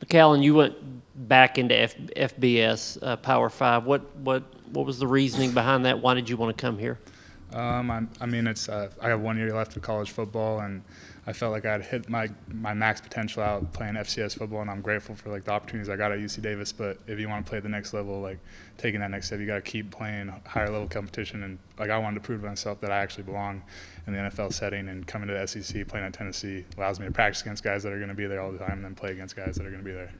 McCallan, you went back into FBS Power Five. What was the reasoning behind that? Why did you want to come here? I mean, it's I have 1 year left of college football, and I felt like I had hit my max potential out playing FCS football, and I'm grateful for like the opportunities I got at UC Davis. But if you want to play the next level, like taking that next step, you got to keep playing higher level competition. And like I wanted to prove to myself that I actually belong in the NFL setting, and coming to the SEC, playing at Tennessee allows me to practice against guys that are going to be there all the time, and then play against guys that are going to be there.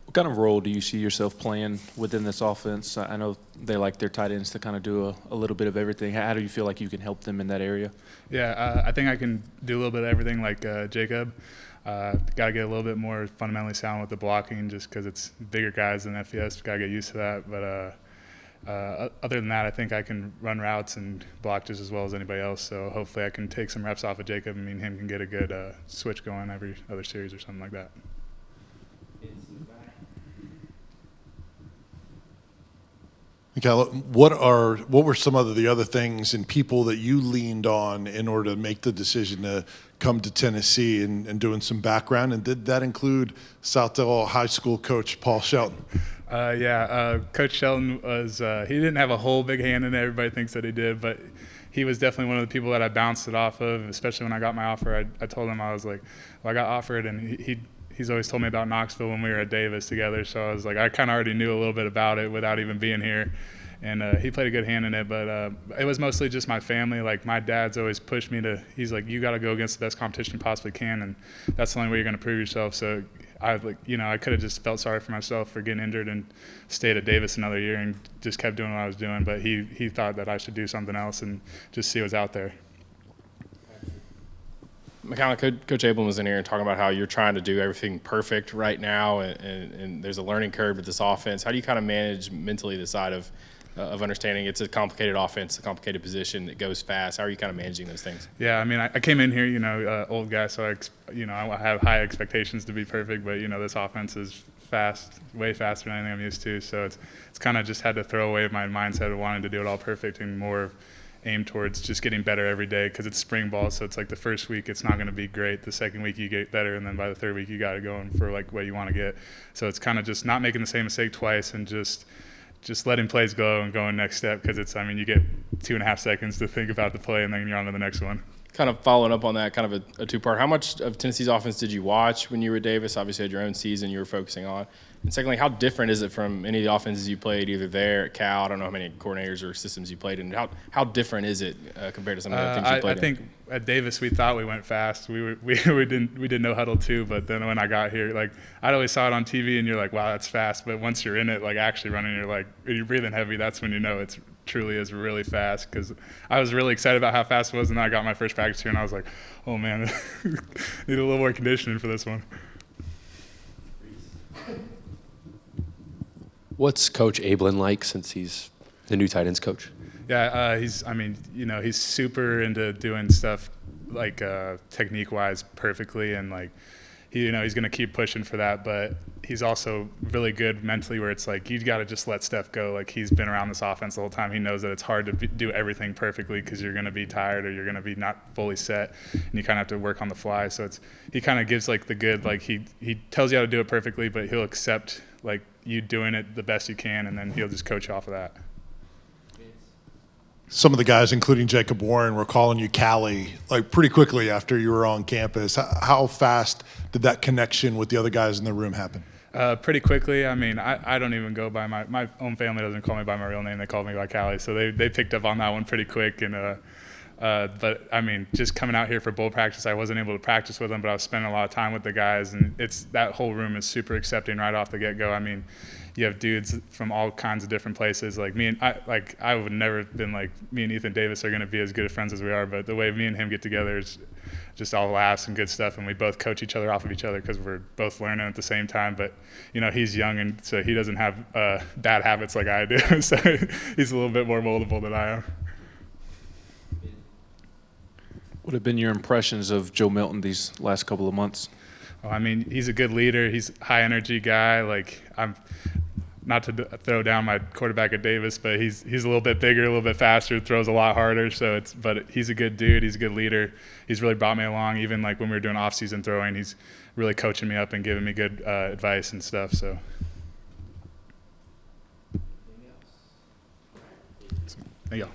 What kind of role do you see yourself playing within this offense? I know they like their tight ends to kind of do a little bit of everything. How do you feel like you can help them in that area? Yeah, I think I can do a little bit of everything like Jacob. Got to get a little bit more fundamentally sound with the blocking just because it's bigger guys than FBS. Got to get used to that. But other than that, I think I can run routes and block just as well as anybody else. So hopefully I can take some reps off of Jacob and me and him can get a good switch going every other series or something like that. McCallan, what were some of the other things and people that you leaned on in order to make the decision to come to Tennessee and doing some background? And did that include Southdale High School coach Paul Shelton? Coach Shelton was he didn't have a whole big hand in it. Everybody thinks that he did, but he was definitely one of the people that I bounced it off of, especially when I got my offer. I told him, I was like, well, I got offered, and he's always told me about Knoxville when we were at Davis together. So I was like, I kind of already knew a little bit about it without even being here. And he played a good hand in it, but it was mostly just my family. Like my dad's always pushed me to. He's like, you got to go against the best competition you possibly can, and that's the only way you're going to prove yourself. So I could have just felt sorry for myself for getting injured and stayed at Davis another year and just kept doing what I was doing. But he thought that I should do something else and just see what's out there. McCallan, Coach Abel was in here and talking about how you're trying to do everything perfect right now, and there's a learning curve with this offense. How do you kind of manage mentally the side of understanding it's a complicated offense, a complicated position that goes fast? How are you kind of managing those things? Yeah, I mean, I came in here, old guy, so I have high expectations to be perfect, but this offense is fast, way faster than anything I'm used to. So it's kind of just had to throw away my mindset of wanting to do it all perfect and more aim towards just getting better every day because it's spring ball. So it's like the first week it's not going to be great. The second week you get better, and then by the third week you got it going for like what you want to get. So it's kind of just not making the same mistake twice and just letting plays go and going next step because you get 2.5 seconds to think about the play and then you're on to the next one. Kind of following up on that, kind of a two-part. How much of Tennessee's offense did you watch when you were at Davis? Obviously, you had your own season you were focusing on. And secondly, how different is it from any of the offenses you played either there at Cal? I don't know how many coordinators or systems you played in. How different is it compared to some of the other things you played in? I think at Davis we thought we went fast. We did no huddle too, but then when I got here, like I'd always saw it on TV and you're like, wow, that's fast. But once you're in it, like actually running, you're breathing heavy. That's when you know it's truly is really fast because I was really excited about how fast it was, and then I got my first practice here and I was like, oh man, need a little more conditioning for this one. What's Coach Ablin like since he's the new tight ends coach? Yeah, he's super into doing stuff like technique-wise perfectly, and like he's going to keep pushing for that, but he's also really good mentally where it's like you got to just let stuff go. Like he's been around this offense the whole time. He knows that it's hard to do everything perfectly because you're going to be tired or you're going to be not fully set, and you kind of have to work on the fly. So he kind of gives like the good, like he tells you how to do it perfectly, but he'll accept like you doing it the best you can, and then he'll just coach you off of that. Some of the guys, including Jacob Warren, were calling you Callie like pretty quickly after you were on campus. How fast did that connection with the other guys in the room happen? Pretty quickly. I mean, I don't even go by my own family doesn't call me by my real name. They call me by Callie, so they picked up on that one pretty quick. And but I mean, just coming out here for bowl practice, I wasn't able to practice with them, but I was spending a lot of time with the guys, and that whole room is super accepting right off the get-go. I mean, you have dudes from all kinds of different places. Like me and I would never have been like me and Ethan Davis are going to be as good of friends as we are, but the way me and him get together is just all laughs and good stuff, and we both coach each other off of each other because we're both learning at the same time. But he's young, and so he doesn't have bad habits like I do, so he's a little bit more moldable than I am. What have been your impressions of Joe Milton these last couple of months? Well, I mean, he's a good leader. He's a high energy guy. Like not to throw down my quarterback at Davis, but he's a little bit bigger, a little bit faster, throws a lot harder. So but he's a good dude. He's a good leader. He's really brought me along. Even like when we were doing off-season throwing, he's really coaching me up and giving me good advice and stuff. So there you go.